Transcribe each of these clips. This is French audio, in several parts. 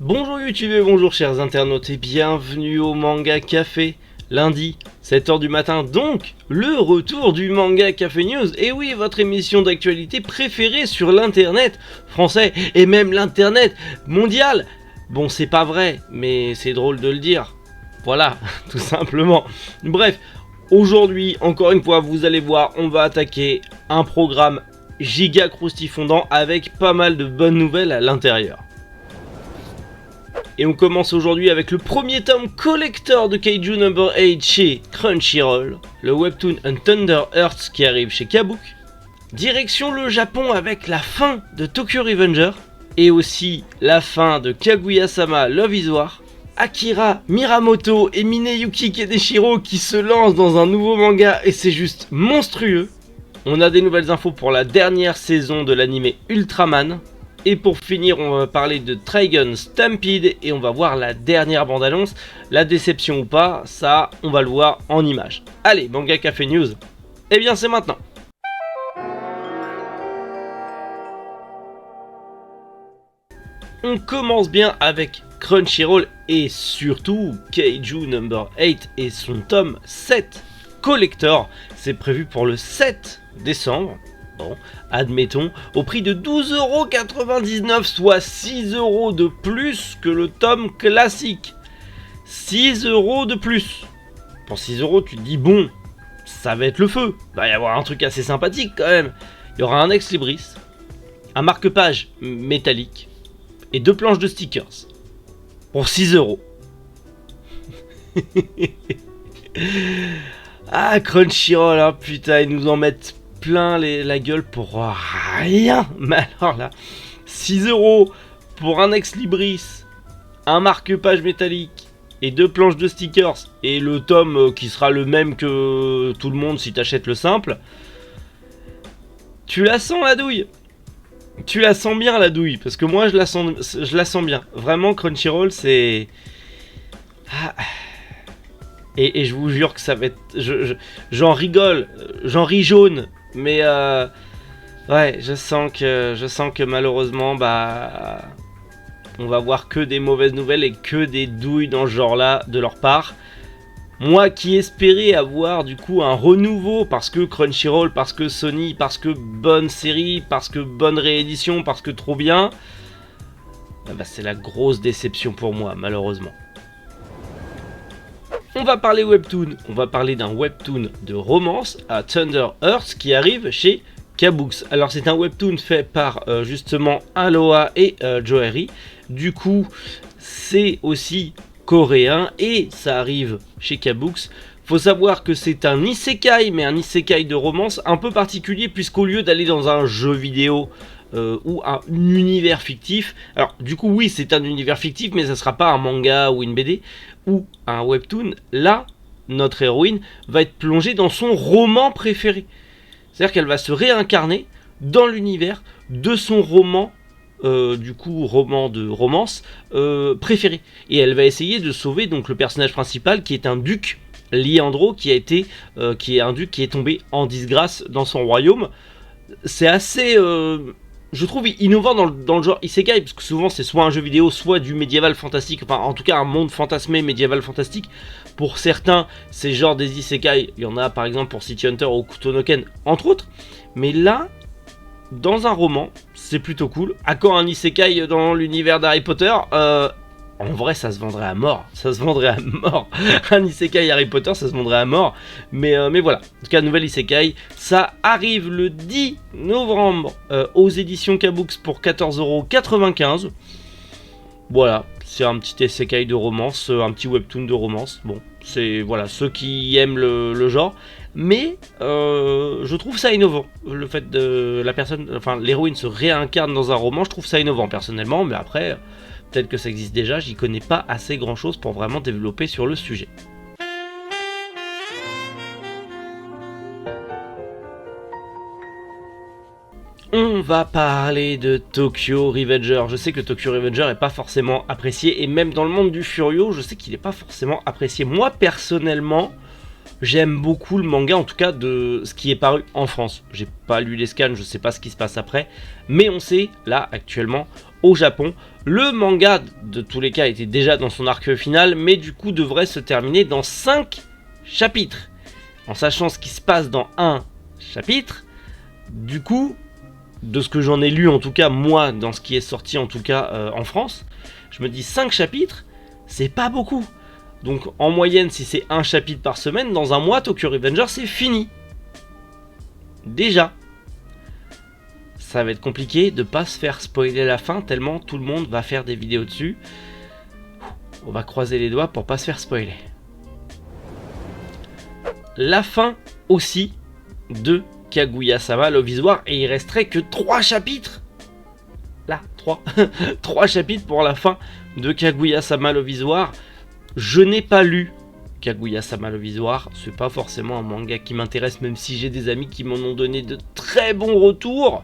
Bonjour YouTube et bonjour chers internautes et bienvenue au Manga Café. Lundi, 7h du matin, donc le retour du Manga Café News. Et oui, votre émission d'actualité préférée sur l'internet français et même l'internet mondial. Bon, c'est pas vrai, mais c'est drôle de le dire. Voilà, tout simplement. Bref, aujourd'hui, encore une fois, vous allez voir, on va attaquer un programme giga croustifondant avec pas mal de bonnes nouvelles à l'intérieur. Et on commence aujourd'hui avec le premier tome collector de Kaiju No. 8 chez Crunchyroll, le webtoon A Thunder Earth qui arrive chez Kabook. Direction le Japon avec la fin de Tokyo Revenger et aussi la fin de Kaguya-sama Love is War. Akira Miramoto et Mineyuki Keneshiro qui se lancent dans un nouveau manga et c'est juste monstrueux. On a des nouvelles infos pour la dernière saison de l'anime Ultraman. Et pour finir, on va parler de Trigun Stampede et on va voir la dernière bande-annonce. La déception ou pas, ça, on va le voir en images. Allez, Manga Café News, eh bien c'est maintenant. On commence bien avec Crunchyroll et surtout Kaiju No. 8 et son tome 7 collector. C'est prévu pour le 7 décembre. Bon, admettons, au prix de 12,99€, soit 6€ de plus que le tome classique. 6€ de plus. Pour 6€, tu te dis, bon, ça va être le feu. Il va y avoir un truc assez sympathique quand même. Il y aura un ex-libris, un marque-page métallique et 2 planches de stickers. Pour 6€. Ah, Crunchyroll, hein, putain, ils nous en mettent plein la gueule pour rien. Mais alors là, 6€ pour un ex-libris, un marque-page métallique et 2 planches de stickers et le tome qui sera le même que tout le monde si t'achètes le simple. Tu la sens la douille? Tu la sens bien la douille? Parce que moi je la sens bien. Vraiment Crunchyroll c'est... Ah. Et je vous jure que ça va être... J'en rigole, j'en ris jaune. Mais ouais, je sens que malheureusement, bah, on va voir que des mauvaises nouvelles et que des douilles dans ce genre-là de leur part. Moi qui espérais avoir du coup un renouveau parce que Crunchyroll, parce que Sony, parce que bonne série, parce que bonne réédition, parce que trop bien, bah, c'est la grosse déception pour moi, malheureusement. On va parler webtoon, on va parler d'un webtoon de romance à Thunder Earth qui arrive chez Kabooks. Alors c'est un webtoon fait par justement Aloha et Joeri. Du coup c'est aussi coréen et ça arrive chez Kabooks. Faut savoir que c'est un isekai, mais un isekai de romance un peu particulier puisqu'au lieu d'aller dans un jeu vidéo ou un univers fictif, alors du coup oui c'est un univers fictif mais ça sera pas un manga ou une BD ou un webtoon. Là notre héroïne va être plongée dans son roman préféré, c'est à dire qu'elle va se réincarner dans l'univers de son roman du coup roman de romance préféré et elle va essayer de sauver donc le personnage principal qui est un duc Liandro qui est un duc qui est tombé en disgrâce dans son royaume. C'est assez je trouve innovant dans le genre isekai, parce que souvent c'est soit un jeu vidéo, soit du médiéval fantastique, enfin en tout cas un monde fantasmé médiéval fantastique. Pour certains, c'est genre des isekai, il y en a par exemple pour City Hunter ou Kutonoken, entre autres. Mais là, dans un roman, c'est plutôt cool. À quand un isekai dans l'univers d'Harry Potter en vrai, ça se vendrait à mort. Ça se vendrait à mort. Un isekai Harry Potter, ça se vendrait à mort. Mais voilà. En tout cas, nouvelle isekai. Ça arrive le 10 novembre aux éditions Kabooks pour 14,95€. Voilà. C'est un petit isekai de romance, un petit webtoon de romance. Bon, c'est voilà ceux qui aiment le genre. Mais je trouve ça innovant. Le fait de l'héroïne se réincarne dans un roman, je trouve ça innovant personnellement. Mais après... peut-être que ça existe déjà, j'y connais pas assez grand chose pour vraiment développer sur le sujet. On va parler de Tokyo Revenger. Je sais que Tokyo Revenger est pas forcément apprécié, et même dans le monde du Furio, je sais qu'il est pas forcément apprécié. Moi personnellement, J'aime beaucoup le manga, en tout cas de ce qui est paru en France. J'ai pas lu les scans, je sais pas ce qui se passe après, mais on sait, là, actuellement, au Japon, le manga, de tous les cas, était déjà dans son arc final, mais du coup devrait se terminer dans 5 chapitres. En sachant ce qui se passe dans un chapitre, du coup, de ce que j'en ai lu, en tout cas, moi, dans ce qui est sorti, en tout cas, en France, je me dis 5 chapitres, c'est pas beaucoup. Donc en moyenne, si c'est un chapitre par semaine, dans un mois, Tokyo Revenger, c'est fini. Déjà. Ça va être compliqué de pas se faire spoiler la fin, tellement tout le monde va faire des vidéos dessus. On va croiser les doigts pour pas se faire spoiler. La fin aussi de Kaguya-sama Love is War, et il resterait que 3 chapitres. Là, 3. 3 chapitres pour la fin de Kaguya-sama Love is War. Je n'ai pas lu Kaguya-sama Love is War, c'est pas forcément un manga qui m'intéresse, même si j'ai des amis qui m'en ont donné de très bons retours.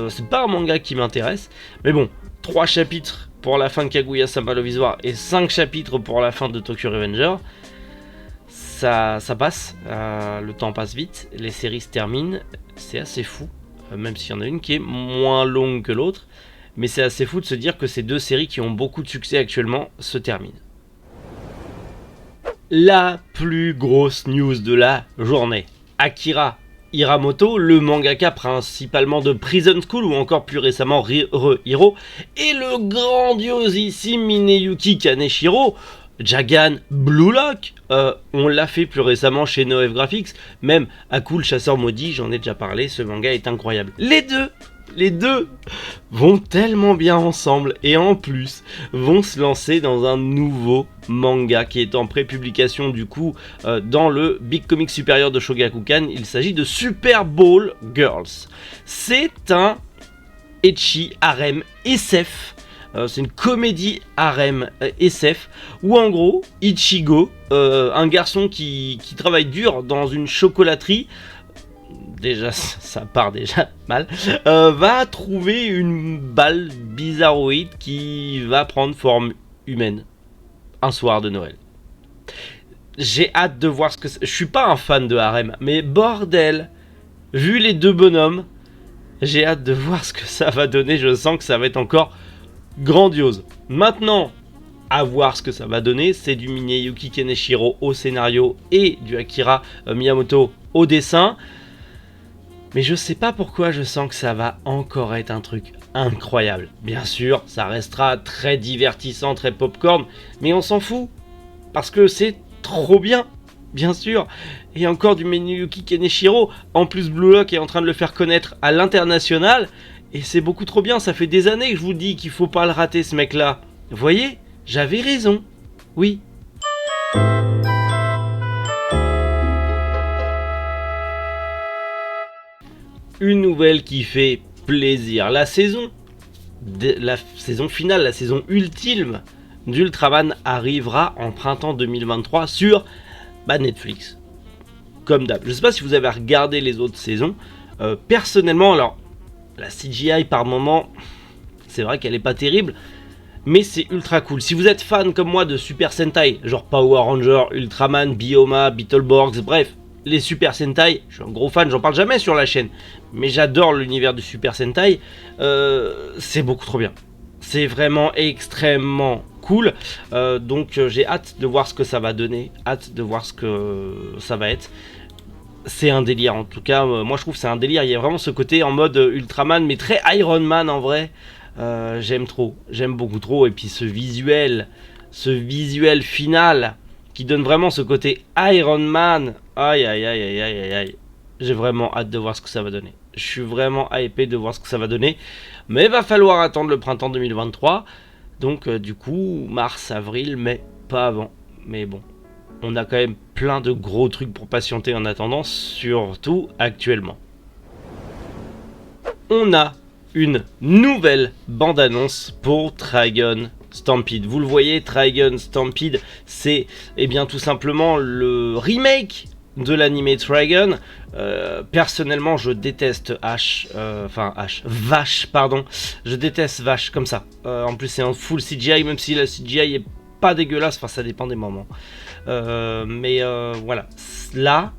C'est pas un manga qui m'intéresse, mais bon, 3 chapitres pour la fin de Kaguya-sama Love is War et 5 chapitres pour la fin de Tokyo Revenger, ça passe, le temps passe vite, les séries se terminent, c'est assez fou, même s'il y en a une qui est moins longue que l'autre, mais c'est assez fou de se dire que ces deux séries qui ont beaucoup de succès actuellement se terminent. La plus grosse news de la journée. Akira Hiramoto, le mangaka principalement de Prison School ou encore plus récemment Hero, et le grandiosissime Mineyuki Kaneshiro, Jagan Blue Lock, on l'a fait plus récemment chez NoF Graphics, même Aku le chasseur maudit, j'en ai déjà parlé, ce manga est incroyable. Les deux vont tellement bien ensemble et en plus vont se lancer dans un nouveau manga qui est en pré-publication du coup dans le Big Comic supérieur de Shogakukan. Il s'agit de Super Ball Girls. C'est un ecchi harem SF. C'est une comédie harem SF où en gros Ichigo, un garçon qui travaille dur dans une chocolaterie, déjà ça part déjà mal, va trouver une balle bizarroïde qui va prendre forme humaine un soir de Noël. J'ai hâte de voir ce que c'est. Je suis pas un fan de harem, mais bordel, vu les deux bonhommes, j'ai hâte de voir ce que ça va donner. Je sens que ça va être encore grandiose. Maintenant, à voir ce que ça va donner, c'est du Mineyuki Kaneshiro au scénario et du Akira Miyamoto au dessin. Mais je sais pas pourquoi je sens que ça va encore être un truc incroyable. Bien sûr, ça restera très divertissant, très popcorn, mais on s'en fout. Parce que c'est trop bien, bien sûr. Et encore du Mineyuki Kaneshiro, en plus Blue Lock est en train de le faire connaître à l'international. Et c'est beaucoup trop bien, ça fait des années que je vous dis qu'il faut pas le rater ce mec là. Vous voyez, j'avais raison, oui. Une nouvelle qui fait plaisir, la saison finale, la saison ultime d'Ultraman arrivera en printemps 2023 sur Netflix. Comme d'hab. Je sais pas si vous avez regardé les autres saisons. Personnellement, alors la CGI par moment, c'est vrai qu'elle est pas terrible, mais c'est ultra cool. Si vous êtes fan comme moi de Super Sentai, genre Power Ranger, Ultraman, Bioma, Beetleborgs, bref, les Super Sentai, je suis un gros fan, j'en parle jamais sur la chaîne, mais j'adore l'univers du Super Sentai, c'est beaucoup trop bien. C'est vraiment extrêmement cool, donc j'ai hâte de voir ce que ça va donner, hâte de voir ce que ça va être. C'est un délire, en tout cas, moi je trouve que c'est un délire, il y a vraiment ce côté en mode Ultraman, mais très Iron Man en vrai, j'aime trop, j'aime beaucoup trop, et puis ce visuel final, qui donne vraiment ce côté Iron Man, aïe aïe aïe aïe aïe aïe aïe, j'ai vraiment hâte de voir ce que ça va donner, je suis vraiment hypé de voir ce que ça va donner, mais va falloir attendre le printemps 2023, donc du coup, mars, avril, mai, pas avant, mais bon. On a quand même plein de gros trucs pour patienter en attendant, surtout actuellement. On a une nouvelle bande-annonce pour Trigun Stampede. Vous le voyez, Trigun Stampede, c'est bien tout simplement le remake de l'anime Trigun. Personnellement, je déteste Vache, pardon. Je déteste Vache comme ça. En plus, c'est un full CGI, même si la CGI est pas dégueulasse, enfin ça dépend des moments. Mais voilà, là,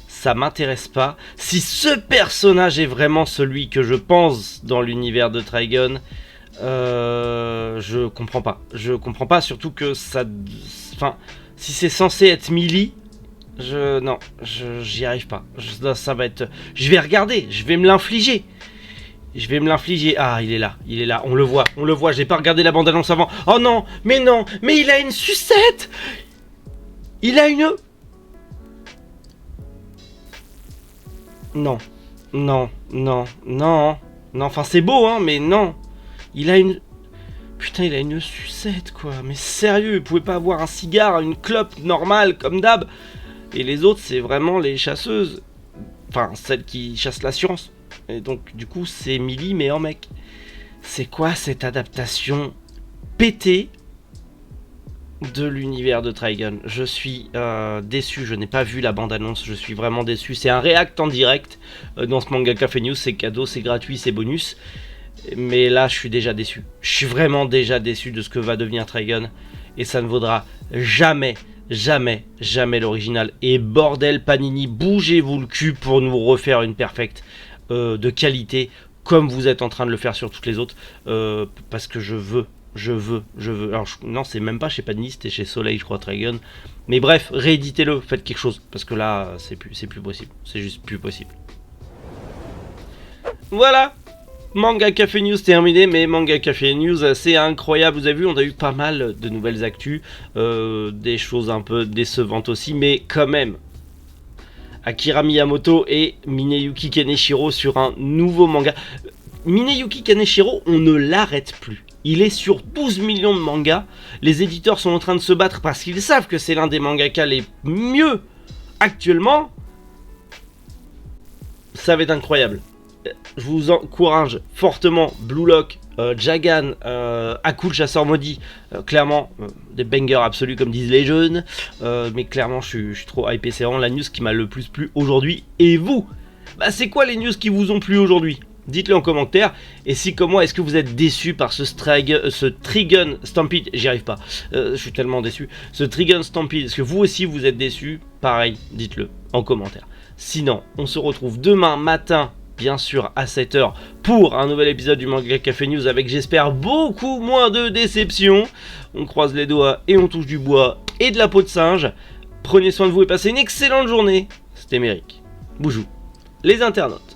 ça m'intéresse pas. Si ce personnage est vraiment celui que je pense dans l'univers de Trigun, je comprends pas. Je comprends pas, surtout que ça... Enfin, si c'est censé être melee, non, j'y arrive pas. Ça va être... Je vais regarder, je vais me l'infliger. Ah, il est là, on le voit, j'ai pas regardé la bande-annonce avant. Oh non, mais il a une sucette. Il a une... Non, enfin c'est beau, hein, mais non. Il a une... Putain, il a une sucette, quoi. Mais sérieux, vous pouvez pas avoir un cigare, une clope normale, comme d'hab. Et les autres, c'est vraiment les chasseuses. Enfin, celles qui chassent la science. Et donc, du coup, c'est Millie, mais en mec. C'est quoi cette adaptation pétée de l'univers de Trigun? Je suis déçu, je n'ai pas vu la bande-annonce, je suis vraiment déçu. C'est un react en direct dans ce Manga Café News, c'est cadeau, c'est gratuit, c'est bonus. Mais là, je suis déjà déçu. Je suis vraiment déjà déçu de ce que va devenir Trigun. Et ça ne vaudra jamais l'original. Et bordel, Panini, bougez-vous le cul pour nous refaire une perfecte de qualité, comme vous êtes en train de le faire sur toutes les autres. Parce que je veux. Alors, non, c'est même pas chez Panini, c'était chez Soleil, je crois, Trigun. Mais bref, rééditez-le, faites quelque chose. Parce que là, c'est plus possible. C'est juste plus possible. Voilà! Manga Café News terminé, mais Manga Café News c'est incroyable, vous avez vu, on a eu pas mal de nouvelles actus, des choses un peu décevantes aussi, mais quand même, Akira Miyamoto et Mineyuki Kaneshiro sur un nouveau manga. Mineyuki Kaneshiro, on ne l'arrête plus, il est sur 12 millions de mangas, les éditeurs sont en train de se battre parce qu'ils savent que c'est l'un des mangaka les mieux actuellement, ça va être incroyable. Je vous encourage fortement, Blue Lock, Jagan, Aku le chasseur maudit, clairement des bangers absolus comme disent les jeunes, mais clairement je suis trop hypé, c'est vraiment la news qui m'a le plus plu aujourd'hui. Et vous, bah, c'est quoi les news qui vous ont plu aujourd'hui? Dites-le en commentaire. Et si comme moi, est-ce que vous êtes déçu par ce Trigun Stampede? J'y arrive pas, je suis tellement déçu. Ce Trigun Stampede, est-ce que vous aussi vous êtes déçu? Pareil, dites-le en commentaire. Sinon, on se retrouve demain matin, bien sûr à 7h, pour un nouvel épisode du Manga Café News avec, j'espère, beaucoup moins de déceptions. On croise les doigts et on touche du bois et de la peau de singe. Prenez soin de vous et passez une excellente journée. C'était Méric. Boujou, les internautes.